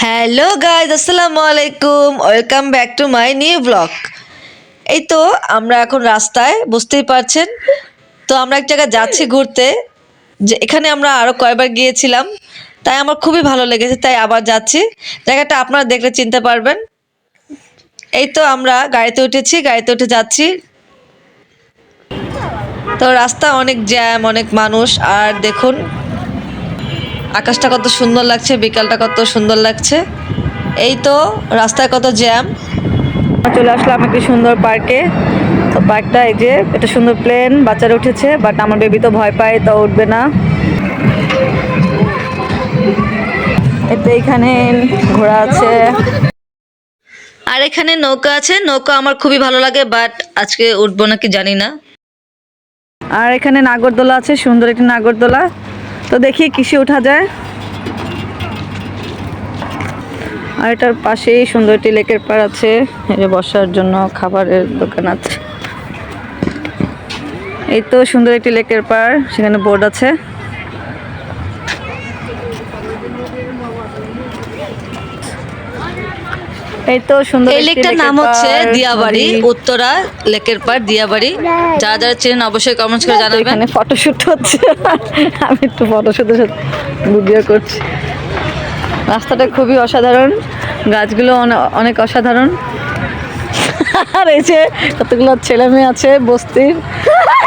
Hello guys, আসসালামু আলাইকুম। Welcome back to my new blog. এই তো আমরা এখন রাস্তায়, বুঝতেই পারছেন। তো আমরা এক জায়গায় যাচ্ছি ঘুরতে, যে এখানে আমরা আরো কয়েকবার গিয়েছিলাম, তাই আমার খুবই ভালো লেগেছে, তাই আবার যাচ্ছি। জায়গাটা আপনারা দেখলে চিনতে পারবেন। এই তো আমরা গাড়িতে উঠেছি, গাড়িতে উঠে যাচ্ছি। তো রাস্তা অনেক জ্যাম, অনেক মানুষ। আর দেখুন আকাশটা কত সুন্দর লাগছে, বিকালটা কত সুন্দর লাগছে। এই তো রাস্তায় কত জ্যাম। চলে আসলাম একটি সুন্দর পার্কে। তো পার্কটা এই যে এটা সুন্দর প্লেন, বাচ্চারা উঠেছে, বাট আমার বেবি তো ভয় পায়, তো উঠবে না। এতে এখানে ঘোড়া আছে, আর এখানে নৌকা আছে। নৌকা আমার খুবই ভালো লাগে, বাট আজকে উঠবো নাকি জানি না। আর এখানে নাগরদোলা আছে, সুন্দর একটি নাগরদোলা। তো দেখি কিসে ওঠা যায়। আর এটার পাশেই সুন্দর একটি লেকের পাড় আছে, বসার জন্য খাবারের দোকান আছে। এই তো সুন্দর একটি লেকের পাড়, সেখানে বোর্ড আছে। এই তো সুন্দর এই লেকটার নাম হচ্ছে দিয়াবাড়ি, উত্তরা লেকের পাড় দিয়াবাড়ি। যারা যারা চেনেন অবশ্যই কমেন্টস করে জানাবেন। এখানে ফটোশুট হচ্ছে, আমি একটু ফটোশুটের সাথে ভিডিও করছি। রাস্তাটা খুবই অসাধারণ, গাছগুলো অনেক অসাধারণ। আর এই যে কতগুলো ছেলে মেয়ে আছে বস্তির,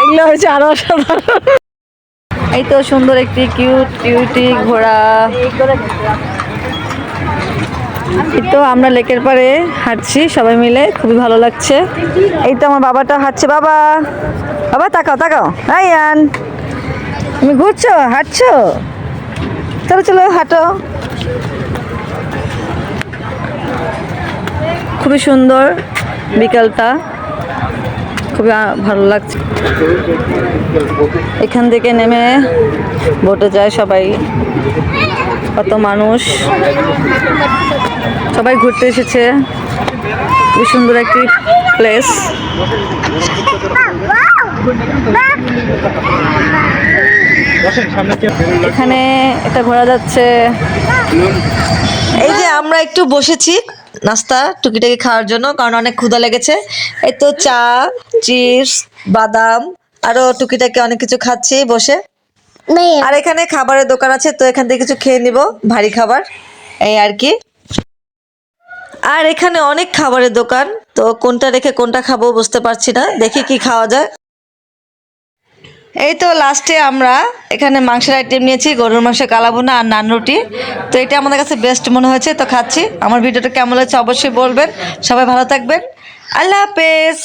এগুলো হয়েছে আরো অসাধারণ। এই তো সুন্দর একটি কিউটি ঘোড়া। এই তো আমরা লেকের পাড়ে হাঁটছি সবাই মিলে, খুবই ভালো লাগছে। এই তো আমার বাবাটা হাঁটছে। বাবা বাবা তাকাও তাকাও, আয়ান তুমি ঘুরছো হাঁটছো, চলো চলো হাঁটো। খুবই সুন্দর বিকালটা, খুবই ভালো লাগছে। এখান থেকে নেমে বোটে যায় সবাই, কত মানুষ, সবাই ঘুরতে এসেছে। খুবই সুন্দর একটি প্লেস। এখানে এটা ঘোরা যাচ্ছে। এই যে আমরা একটু বসেছি নাস্তা টুকিটাকি খাওয়ার জন্য, কারণ অনেক ক্ষুধা লেগেছে। এই তো চা, চিপস, বাদাম, আরো টুকিটাকি অনেক কিছু খাচ্ছি বসে। আর এখানে খাবারের দোকান আছে, তো এখান থেকে কিছু খেয়ে নিব, ভারী খাবার এই আর কি। আর এখানে অনেক খাবারের দোকান, তো কোনটা রেখে কোনটা খাবো বুঝতে পারছি না, দেখি কি খাওয়া যায়। এই তো লাস্টে আমরা এখানে মাংসের আইটেম নিয়েছি, গরুর মাংস, কালাভুনা আর নান রুটি। তো এটা আমাদের কাছে বেস্ট মনে হয়েছে, তো খাচ্ছি। আমার ভিডিওটা কেমন হয়েছে অবশ্যই বলবেন। সবাই ভালো থাকবেন, আল্লাহ হাফেজ।